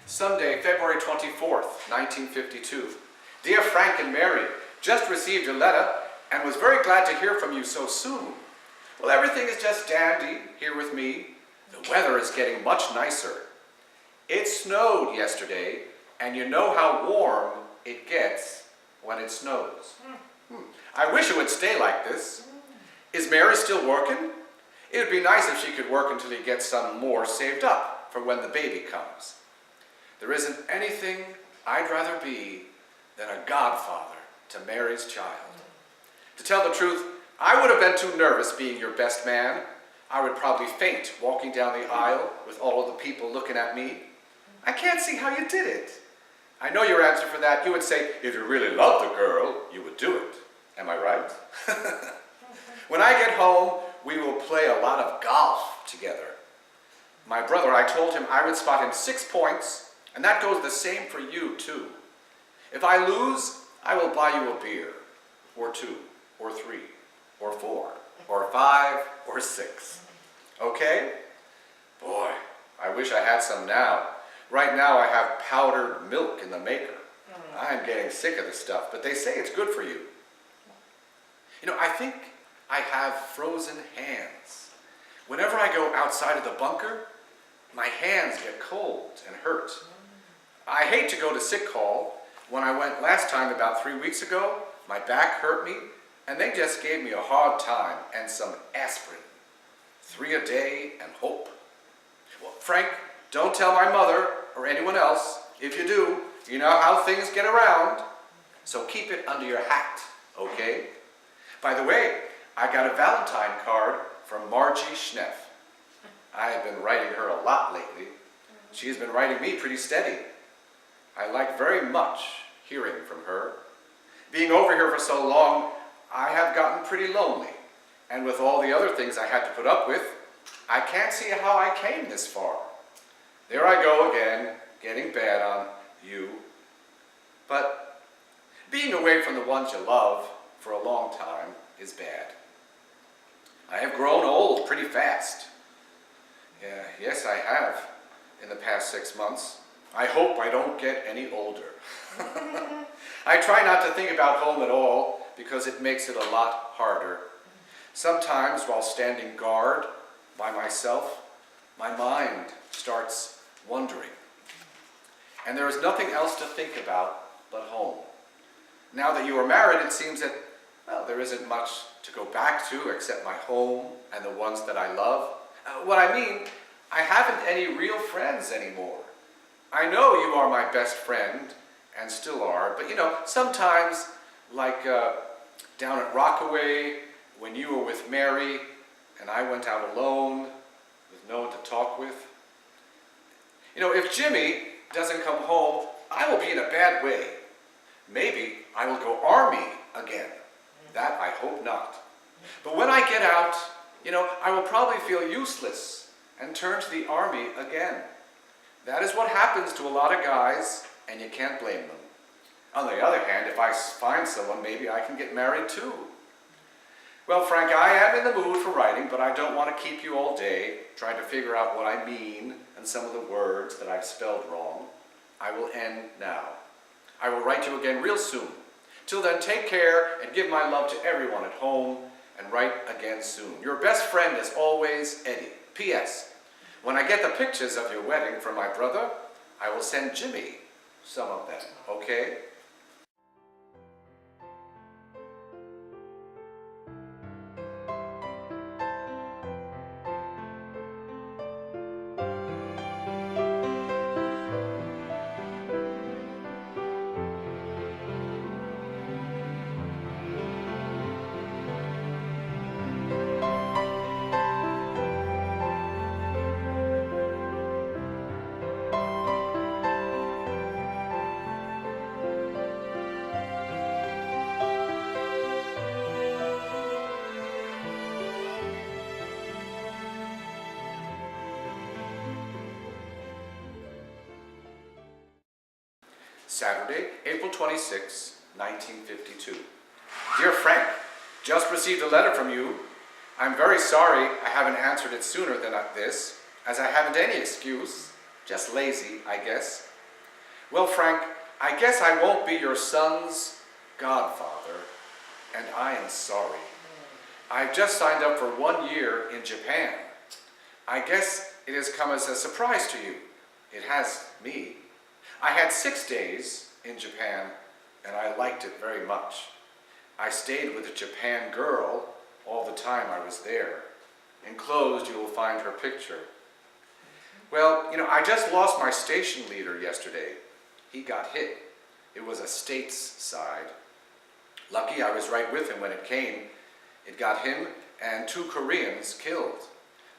Sunday, February 24th, 1952. Dear Frank and Mary, just received your letter and was very glad to hear from you so soon. Well, everything is just dandy here with me. The weather is getting much nicer. It snowed yesterday, and you know how warm it gets when it snows. I wish it would stay like this. Is Mary still working? It would be nice if she could work until he gets some more saved up for when the baby comes. There isn't anything I'd rather be than a godfather to Mary's child. To tell the truth, I would have been too nervous being your best man. I would probably faint walking down the aisle with all of the people looking at me. I can't see how you did it. I know your answer for that. You would say, if you really loved the girl, you would do it. Am I right? When I get home, we will play a lot of golf together. My brother, I told him I would spot him 6 points, and that goes the same for you, too. If I lose, I will buy you a beer, or 2, or 3, or 4, or 5, or 6. Okay? Boy, I wish I had some now. Right now I have powdered milk in the maker. I'm getting sick of the stuff, but they say it's good for you. You know, I think I have frozen hands. Whenever I go outside of the bunker, my hands get cold and hurt. I hate to go to sick call. When I went last time about 3 weeks ago, my back hurt me, and they just gave me a hard time and some aspirin. 3 a day and hope. Well, Frank, don't tell my mother or anyone else. If you do, you know how things get around. So keep it under your hat, okay? By the way, I got a Valentine card from Margie Schneff. I have been writing her a lot lately. She has been writing me pretty steady. I like very much hearing from her. Being over here for so long, I have gotten pretty lonely. And with all the other things I had to put up with, I can't see how I came this far. There I go again, getting bad on you. But being away from the ones you love for a long time is bad. I have grown old pretty fast. Yes, I have in the past 6 months. I hope I don't get any older. I try not to think about home at all because it makes it a lot harder. Sometimes while standing guard by myself, my mind starts wandering. And there is nothing else to think about but home. Now that you are married, it seems that, well, there isn't much to go back to except my home and the ones that I love. What I mean, I haven't any real friends anymore. I know you are my best friend, and still are, but you know, sometimes, like down at Rockaway, when you were with Mary, and I went out alone, with no one to talk with. You know, if Jimmy doesn't come home, I will be in a bad way. Maybe I will go Army again. That I hope not. But when I get out, you know, I will probably feel useless and turn to the Army again. That is what happens to a lot of guys, and you can't blame them. On the other hand, if I find someone, maybe I can get married too. Well, Frank, I am in the mood for writing, but I don't want to keep you all day trying to figure out what I mean and some of the words that I've spelled wrong. I will end now. I will write you again real soon. Till then, take care and give my love to everyone at home, and write again soon. Your best friend as always, Eddie. P.S. When I get the pictures of your wedding from my brother, I will send Jimmy some of them, okay? Saturday, April 26, 1952. Dear Frank, just received a letter from you. I'm very sorry I haven't answered it sooner than this, as I haven't any excuse, just lazy, I guess. Well, Frank, I guess I won't be your son's godfather, and I am sorry. I've just signed up for 1 year in Japan. I guess it has come as a surprise to you. It has me. I had 6 days in Japan, and I liked it very much. I stayed with a Japan girl all the time I was there. Enclosed, you will find her picture. Well, I just lost my station leader yesterday. He got hit. It was a stateside. Lucky I was right with him when it came. It got him and 2 Koreans killed.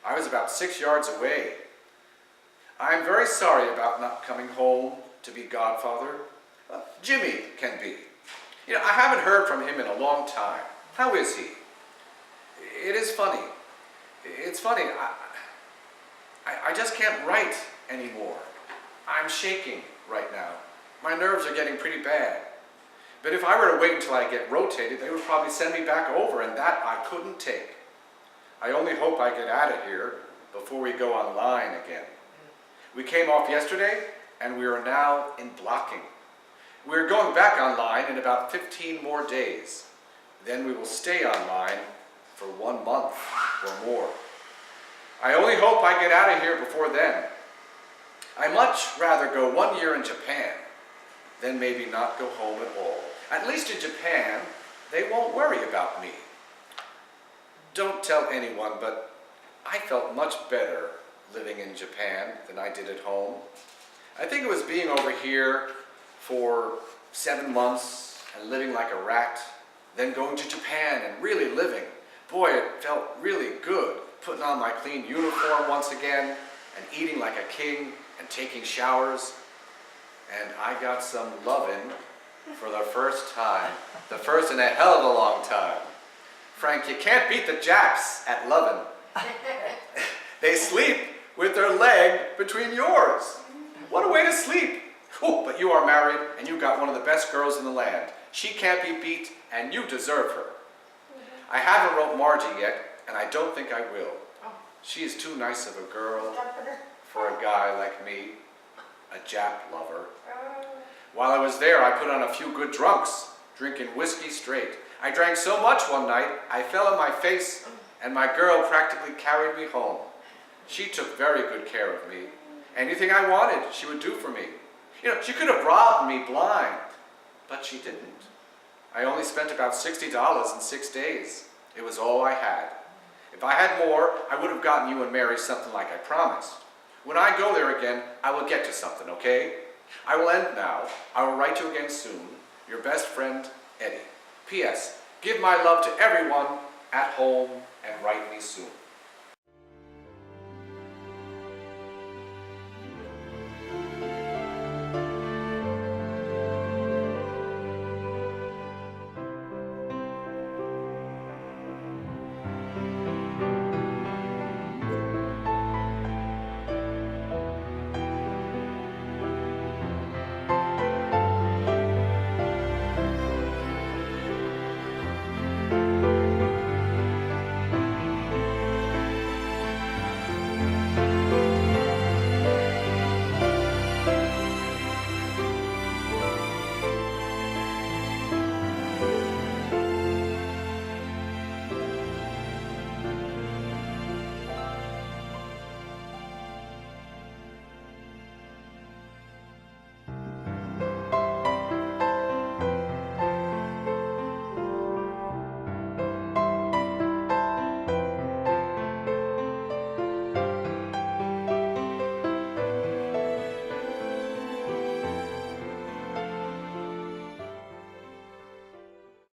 I was about 6 yards away. I'm very sorry about not coming home to be godfather. Jimmy can be. I haven't heard from him in a long time. How is he? It is funny. It's funny. I just can't write anymore. I'm shaking right now. My nerves are getting pretty bad. But if I were to wait until I get rotated, they would probably send me back over, and that I couldn't take. I only hope I get out of here before we go online again. We came off yesterday, and we are now in blocking. We're going back online in about 15 more days. Then we will stay online for 1 month or more. I only hope I get out of here before then. I much rather go 1 year in Japan than maybe not go home at all. At least in Japan, they won't worry about me. Don't tell anyone, but I felt much better living in Japan than I did at home. I think it was being over here for 7 months and living like a rat, then going to Japan and really living. Boy, it felt really good, putting on my clean uniform once again and eating like a king and taking showers. And I got some lovin' for the first time. The first in a hell of a long time. Frank, you can't beat the Japs at lovin'. They sleep with their leg between yours. What a way to sleep. Oh, but you are married and you got one of the best girls in the land. She can't be beat and you deserve her. I haven't wrote Margie yet, and I don't think I will. She is too nice of a girl for a guy like me, a Jap lover. While I was there, I put on a few good drunks, drinking whiskey straight. I drank so much one night, I fell on my face, and my girl practically carried me home. She took very good care of me. Anything I wanted, she would do for me. She could have robbed me blind, but she didn't. I only spent about $60 in 6 days. It was all I had. If I had more, I would have gotten you and Mary something like I promised. When I go there again, I will get to something, okay? I will end now. I will write you again soon. Your best friend, Eddie. P.S. Give my love to everyone at home and write me soon.